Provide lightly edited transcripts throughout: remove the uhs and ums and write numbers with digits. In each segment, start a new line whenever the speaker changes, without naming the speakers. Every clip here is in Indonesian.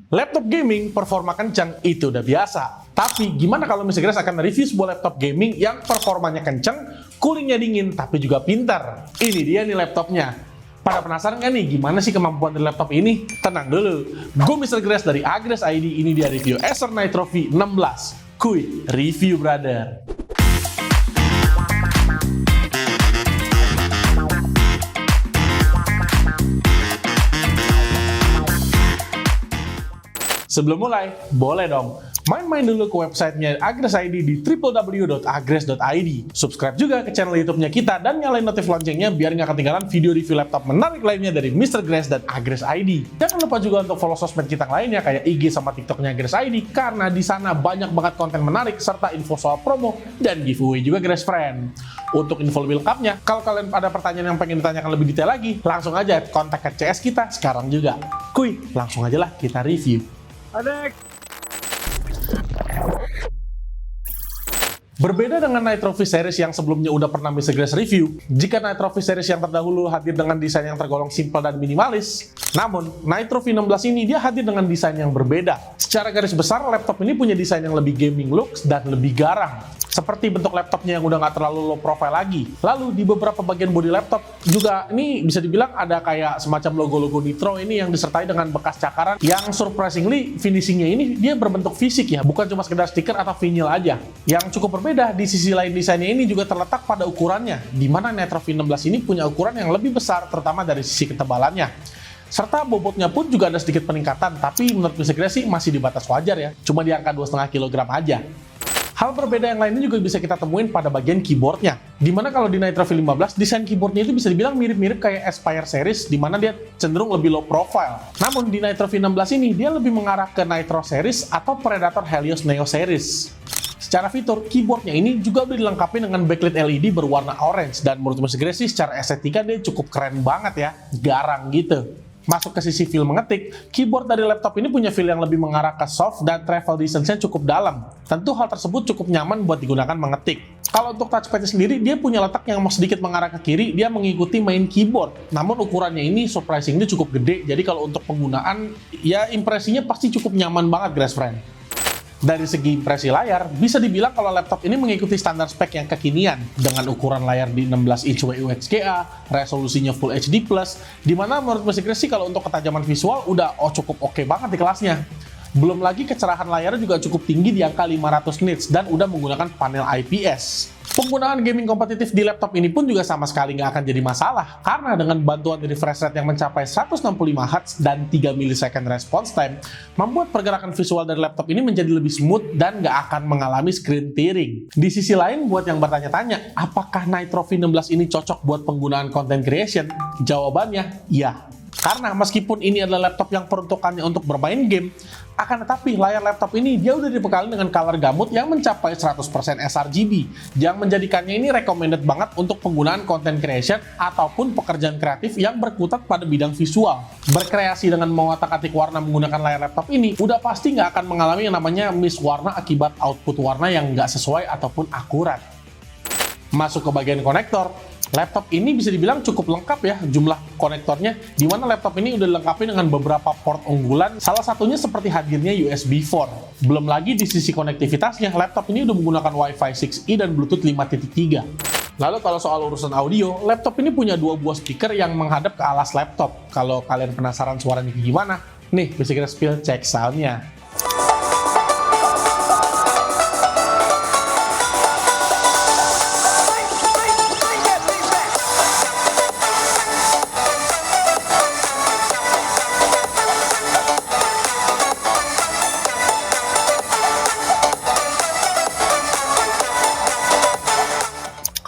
Laptop gaming performa kencang itu udah biasa. Tapi gimana kalau Mr. Grace akan review sebuah laptop gaming yang performanya kencang, coolingnya dingin, tapi juga pintar. Ini dia nih laptopnya. Pada penasaran nggak nih gimana sih kemampuan dari laptop ini? Tenang dulu. Gue Mr. Grace dari Agres ID, ini dia review Acer Nitro V16. Kuy, review brother. Sebelum mulai, boleh dong main-main dulu ke websitenya Agres ID di www.agres.id. Subscribe juga ke channel YouTube-nya kita dan nyalain notif loncengnya biar nggak ketinggalan video review laptop menarik lainnya dari Mr. Grace dan Agres ID. Jangan lupa juga untuk follow sosmed kita lainnya kayak IG sama TikTok-nya Agres ID karena di sana banyak banget konten menarik serta info soal promo dan giveaway juga Grace Friend. Untuk info lebih lengkapnya, kalau kalian ada pertanyaan yang pengen ditanyakan lebih detail lagi, langsung aja kontak ke CS kita sekarang juga. Kuy, langsung aja lah kita review. Berbeda dengan Nitro V Series yang sebelumnya udah pernah Mr. Grace review, jika Nitro V Series yang terdahulu hadir dengan desain yang tergolong simpel dan minimalis, namun Nitro V16 ini dia hadir dengan desain yang berbeda. Secara garis besar, laptop ini punya desain yang lebih gaming looks dan lebih garang. Seperti bentuk laptopnya yang udah nggak terlalu low profile lagi. Lalu di beberapa bagian bodi laptop juga ini bisa dibilang ada kayak semacam logo-logo Nitro ini yang disertai dengan bekas cakaran yang surprisingly finishingnya ini dia berbentuk fisik ya, bukan cuma sekedar stiker atau vinyl aja. Yang cukup berbeda di sisi lain desainnya ini juga terletak pada ukurannya, di mana Nitro V16 ini punya ukuran yang lebih besar terutama dari sisi ketebalannya. Serta bobotnya pun juga ada sedikit peningkatan, tapi menurut Mr. Grace sih masih di batas wajar ya, cuma di angka 2,5 kg aja. Hal berbeda yang lainnya juga bisa kita temuin pada bagian keyboardnya. Dimana kalau di Nitro V15, desain keyboardnya itu bisa dibilang mirip-mirip kayak Aspire series, dimana dia cenderung lebih low profile. Namun di Nitro V16 ini, dia lebih mengarah ke Nitro series atau Predator Helios Neo series. Secara fitur, keyboardnya ini juga udah dilengkapi dengan backlit LED berwarna orange, dan menurut Mr. Grace sih secara estetika dia cukup keren banget ya, garang gitu. Masuk ke sisi feel mengetik, keyboard dari laptop ini punya feel yang lebih mengarah ke soft dan travel distance-nya cukup dalam. Tentu hal tersebut cukup nyaman buat digunakan mengetik. Kalau untuk touchpad sendiri, dia punya letak yang mau sedikit mengarah ke kiri, dia mengikuti main keyboard. Namun ukurannya ini surprisingly cukup gede, jadi kalau untuk penggunaan, ya impresinya pasti cukup nyaman banget Grace Friend. Dari segi impresi layar, bisa dibilang kalau laptop ini mengikuti standar spek yang kekinian dengan ukuran layar di 16 inch WUXGA, resolusinya Full HD+, dimana menurut Mr. Grace sih kalau untuk ketajaman visual udah cukup oke banget di kelasnya. Belum lagi kecerahan layarnya juga cukup tinggi di angka 500 nits dan udah menggunakan panel IPS. Penggunaan gaming kompetitif di laptop ini pun juga sama sekali nggak akan jadi masalah, karena dengan bantuan refresh rate yang mencapai 165 Hz dan 3 millisecond response time, membuat pergerakan visual dari laptop ini menjadi lebih smooth dan nggak akan mengalami screen tearing. Di sisi lain, buat yang bertanya-tanya, apakah Nitro V16 ini cocok buat penggunaan content creation? Jawabannya, iya. Karena meskipun ini adalah laptop yang peruntukannya untuk bermain game, akan tetapi layar laptop ini dia udah dibekali dengan color gamut yang mencapai 100% sRGB, yang menjadikannya ini recommended banget untuk penggunaan content creation ataupun pekerjaan kreatif yang berkutat pada bidang visual. Berkreasi dengan mengotak-atik warna menggunakan layar laptop ini, udah pasti nggak akan mengalami yang namanya miss warna akibat output warna yang nggak sesuai ataupun akurat. Masuk ke bagian konektor. Laptop ini bisa dibilang cukup lengkap ya jumlah konektornya, di mana laptop ini udah dilengkapi dengan beberapa port unggulan, salah satunya seperti hadirnya USB 4. Belum lagi di sisi konektivitasnya, laptop ini udah menggunakan Wi-Fi 6E dan Bluetooth 5.3. Lalu kalau soal urusan audio, laptop ini punya dua buah speaker yang menghadap ke alas laptop. Kalau kalian penasaran suaranya kayak gimana, nih bisa kita spill cek soundnya.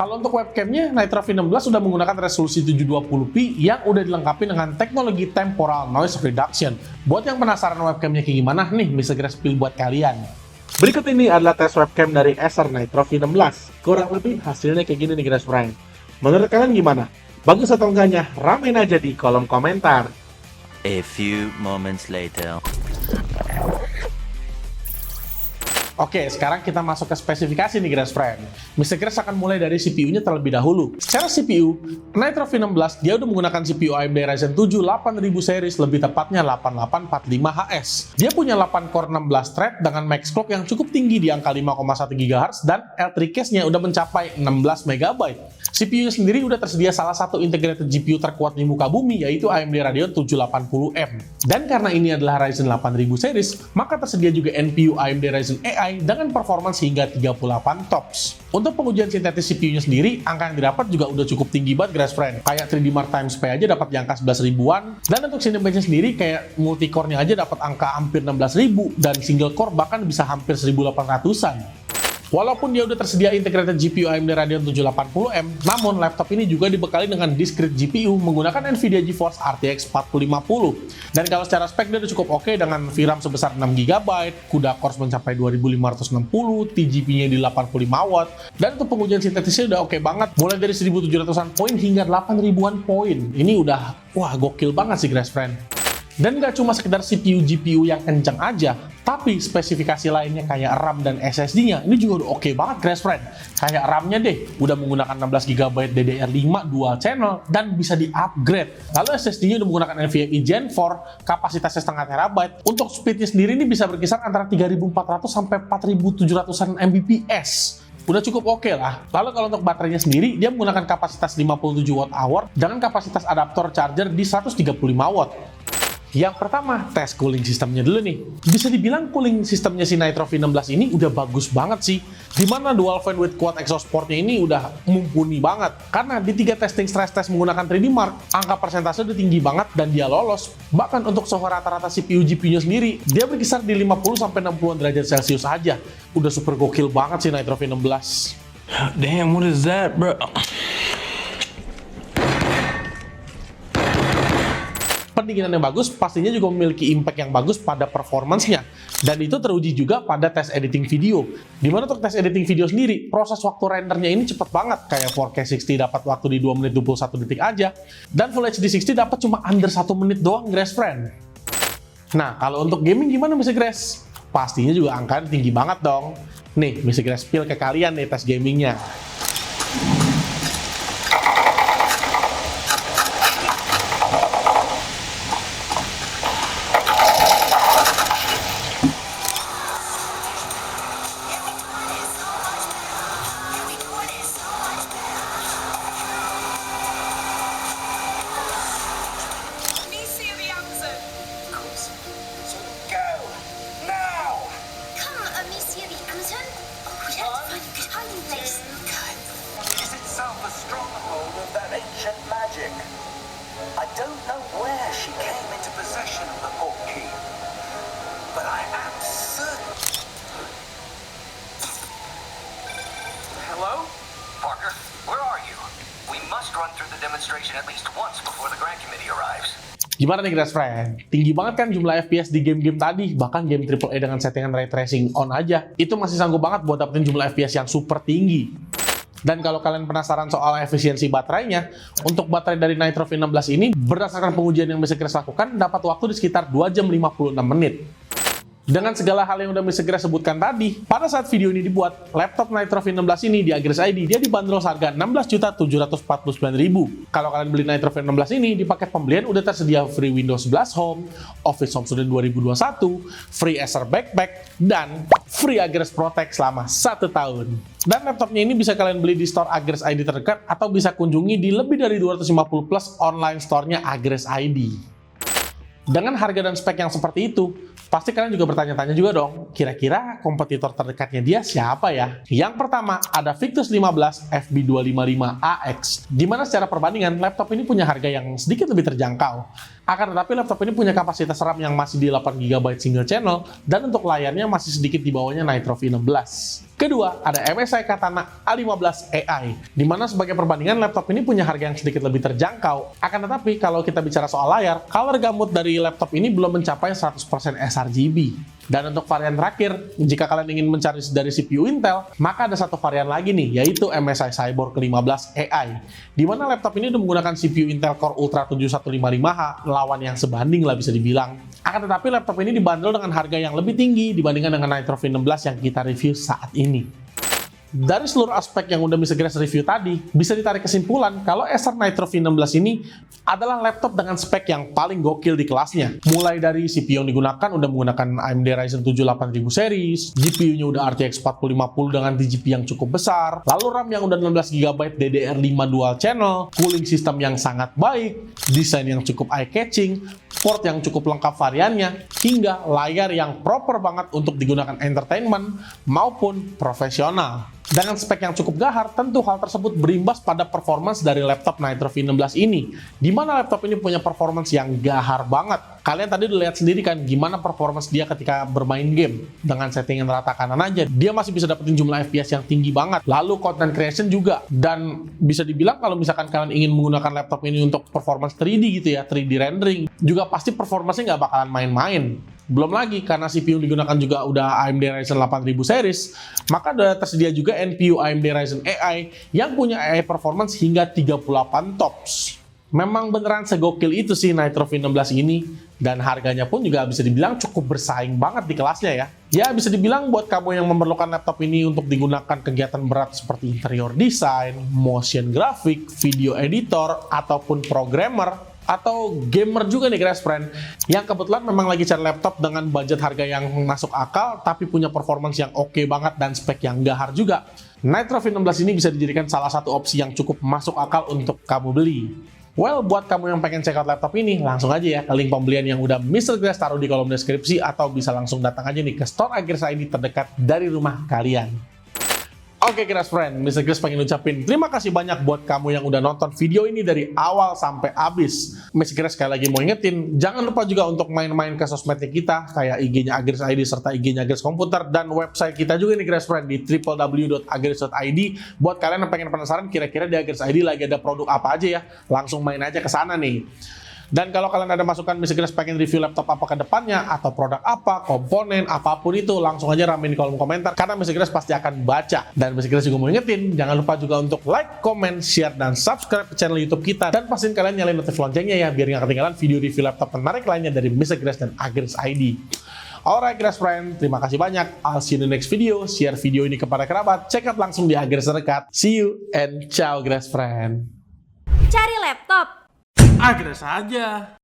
Kalau untuk webcamnya, Nitro V16 sudah menggunakan resolusi 720p yang udah dilengkapi dengan teknologi temporal noise reduction. Buat yang penasaran webcamnya kayak gimana, nih bisa Grace pilih buat kalian. Berikut ini adalah tes webcam dari Acer Nitro V16. Kurang lebih hasilnya kayak gini nih Grace Friend. Menurut kalian gimana? Bagus atau enggaknya? Ramein aja di kolom komentar.
A few moments later.
Oke, sekarang kita masuk ke spesifikasi nih Grass Friend. Mr. Grass akan mulai dari CPU-nya terlebih dahulu. Secara CPU, Nitro V16 dia udah menggunakan CPU AMD Ryzen 7 8000 series, lebih tepatnya 8845HS. Dia punya 8 core 16 thread dengan max clock yang cukup tinggi di angka 5,1 GHz dan L3 cache-nya udah mencapai 16 MB. CPU-nya sendiri udah tersedia salah satu integrated GPU terkuat di muka bumi, yaitu AMD Radeon 780M. Dan karena ini adalah Ryzen 8000 series, maka tersedia juga NPU AMD Ryzen AI dengan performance hingga 38 TOPS. Untuk pengujian sintetis CPU-nya sendiri, angka yang didapat juga udah cukup tinggi banget Grass Friend. Kayak 3D Mark Times P aja dapat di angka 11 ribuan, dan untuk Cinebench-nya sendiri kayak multi-core-nya aja dapat angka hampir 16.000, dan single core bahkan bisa hampir 1800-an. Walaupun dia udah tersedia integrated GPU AMD Radeon 780M, namun laptop ini juga dibekali dengan discrete GPU menggunakan NVIDIA GeForce RTX 4050. Dan kalau secara spek dia udah cukup oke dengan VRAM sebesar 6GB, CUDA cores mencapai 2560, TGP-nya di 85W, dan untuk pengujian sintetisnya udah oke banget, mulai dari 1700-an poin hingga 8000-an poin. Ini udah, wah gokil banget sih Grass Friend. Dan nggak cuma sekedar CPU GPU yang kencang aja, tapi spesifikasi lainnya kayak RAM dan SSD-nya ini juga udah oke banget Grass Friend. Kayak RAM-nya deh, udah menggunakan 16GB DDR5 dual channel dan bisa di-upgrade. Lalu SSD-nya udah menggunakan NVMe Gen 4, kapasitasnya setengah terabyte. Untuk speed-nya sendiri ini bisa berkisar antara 3400 sampai 4700-an Mbps. Udah cukup oke lah. Lalu kalau untuk baterainya sendiri, dia menggunakan kapasitas 57 Wh dengan kapasitas adaptor charger di 135W. Yang pertama, tes cooling sistemnya dulu nih. Bisa dibilang cooling sistemnya si Nitro V16 ini udah bagus banget sih. Dimana dual fan with quad exhaust portnya ini udah mumpuni banget. Karena di 3 testing stress test menggunakan 3D Mark, angka persentase udah tinggi banget dan dia lolos. Bahkan untuk suhu rata-rata CPU GPU-nya sendiri, dia berkisar di 50-60 derajat Celcius aja. Udah super gokil banget sih Nitro V16.
Damn, what is that, bro?
Pendinginan yang bagus pastinya juga memiliki impact yang bagus pada performance-nya. Dan itu teruji juga pada tes editing video. Dimana untuk tes editing video sendiri, proses waktu rendernya ini cepet banget. Kayak 4K 60 dapat waktu di 2 menit 21 detik aja. Dan Full HD 60 dapat cuma under 1 menit doang, Grass Friend. Nah, kalau untuk gaming gimana Mr. Grass? Pastinya juga angkanya tinggi banget dong. Nih, Mr. Grass spill ke kalian nih tes gamingnya.
I don't know where she came into possession of the portkey, but I am certain. Hello? Parker, where are you? We must run through the demonstration at least once before the grant committee arrives.
Gimana nih Grass Friend? Tinggi banget kan jumlah FPS di game-game tadi, bahkan game AAA dengan settingan ray tracing on aja, itu masih sanggup banget buat dapetin jumlah FPS yang super tinggi. Dan kalau kalian penasaran soal efisiensi baterainya, untuk baterai dari Nitro V16 ini, berdasarkan pengujian yang Mr. Grass lakukan, dapat waktu di sekitar 2 jam 56 menit. Dengan segala hal yang udah Mr. Grass sebutkan tadi, pada saat video ini dibuat, laptop Nitro V16 ini di Agres ID, dia dibanderol seharga 16.749.000. Kalau kalian beli Nitro V16 ini, di paket pembelian udah tersedia free Windows 11 Home, Office Home Studio 2021, free Acer Backpack, dan free Agres Protect selama 1 tahun. Dan laptopnya ini bisa kalian beli di store Agres ID terdekat, atau bisa kunjungi di lebih dari 250 plus online store-nya Agres ID. Dengan harga dan spek yang seperti itu, pasti kalian juga bertanya-tanya juga dong, kira-kira kompetitor terdekatnya dia siapa ya? Yang pertama, ada Victus 15 FB255AX, di mana secara perbandingan, laptop ini punya harga yang sedikit lebih terjangkau. Akan tetapi laptop ini punya kapasitas RAM yang masih di 8GB single channel, dan untuk layarnya masih sedikit di bawahnya Nitro V16. Kedua, ada MSI Katana A15 AI, di mana sebagai perbandingan laptop ini punya harga yang sedikit lebih terjangkau. Akan tetapi, kalau kita bicara soal layar, color gamut dari laptop ini belum mencapai 100% sRGB. Dan untuk varian terakhir, jika kalian ingin mencari dari CPU Intel, maka ada satu varian lagi nih, yaitu MSI Cyborg 15 AI, di mana laptop ini udah menggunakan CPU Intel Core Ultra 7155H, lawan yang sebanding lah bisa dibilang. Akan tetapi laptop ini dibanderol dengan harga yang lebih tinggi dibandingkan dengan Nitro V16 yang kita review saat ini. Dari seluruh aspek yang udah Mr. Grace review tadi, bisa ditarik kesimpulan kalau Acer Nitro V16 ini adalah laptop dengan spek yang paling gokil di kelasnya. Mulai dari CPU yang digunakan udah menggunakan AMD Ryzen 7 8000 series, GPU-nya udah RTX 4050 dengan DGP yang cukup besar, lalu RAM yang udah 16GB DDR5 dual channel, cooling system yang sangat baik, desain yang cukup eye-catching, port yang cukup lengkap variannya, hingga layar yang proper banget untuk digunakan entertainment maupun profesional. Dengan spek yang cukup gahar, tentu hal tersebut berimbas pada performance dari laptop Nitro V16 ini, di mana laptop ini punya performance yang gahar banget. Kalian tadi udah lihat sendiri kan gimana performance dia ketika bermain game. Dengan settingan rata kanan aja, dia masih bisa dapetin jumlah FPS yang tinggi banget. Lalu content creation juga. Dan bisa dibilang kalau misalkan kalian ingin menggunakan laptop ini untuk performance 3D gitu ya, 3D rendering, juga pasti performance-nya nggak bakalan main-main. Belum lagi, karena CPU yang digunakan juga udah AMD Ryzen 8000 series, maka udah tersedia juga NPU AMD Ryzen AI yang punya AI performance hingga 38 TOPS. Memang beneran segokil itu sih Nitro V16 ini, dan harganya pun juga bisa dibilang cukup bersaing banget di kelasnya ya. Ya bisa dibilang buat kamu yang memerlukan laptop ini untuk digunakan kegiatan berat seperti interior design, motion graphic, video editor, ataupun programmer, atau gamer juga nih Grace Friend, yang kebetulan memang lagi cari laptop dengan budget harga yang masuk akal tapi punya performance yang oke banget dan spek yang gahar juga. Nitro V16 ini bisa dijadikan salah satu opsi yang cukup masuk akal untuk kamu beli. Well, buat kamu yang pengen check out laptop ini, langsung aja ya ke link pembelian yang udah Mr. Grace taruh di kolom deskripsi, atau bisa langsung datang aja nih ke store Agears ID terdekat dari rumah kalian. Oke Grace Friend, Mr. Grace pengen ucapin terima kasih banyak buat kamu yang udah nonton video ini dari awal sampai habis. Mr. Grace sekali lagi mau ingetin, jangan lupa juga untuk main-main ke sosmednya kita, kayak IG-nya Agears ID serta IG-nya Agears Komputer, dan website kita juga nih Grace Friend di www.agears.id. Buat kalian yang pengen penasaran kira-kira di Agears ID lagi ada produk apa aja ya, langsung main aja ke sana nih. Dan kalau kalian ada masukan Mr. Grace pengen review laptop apa ke depannya, atau produk apa, komponen, apapun itu, langsung aja ramein di kolom komentar, karena Mr. Grace pasti akan baca. Dan Mr. Grace juga mau ingetin, jangan lupa juga untuk like, comment, share, dan subscribe ke channel YouTube kita. Dan pastiin kalian nyalain notif loncengnya ya, biar nggak ketinggalan video review laptop menarik lainnya dari Mr. Grace dan Agears ID. Alright Grace Friend, terima kasih banyak. I'll see you in the next video. Share video ini kepada kerabat, check out langsung di Agears terdekat. See you and ciao Grace Friend.
Cari laptop
Agears aja.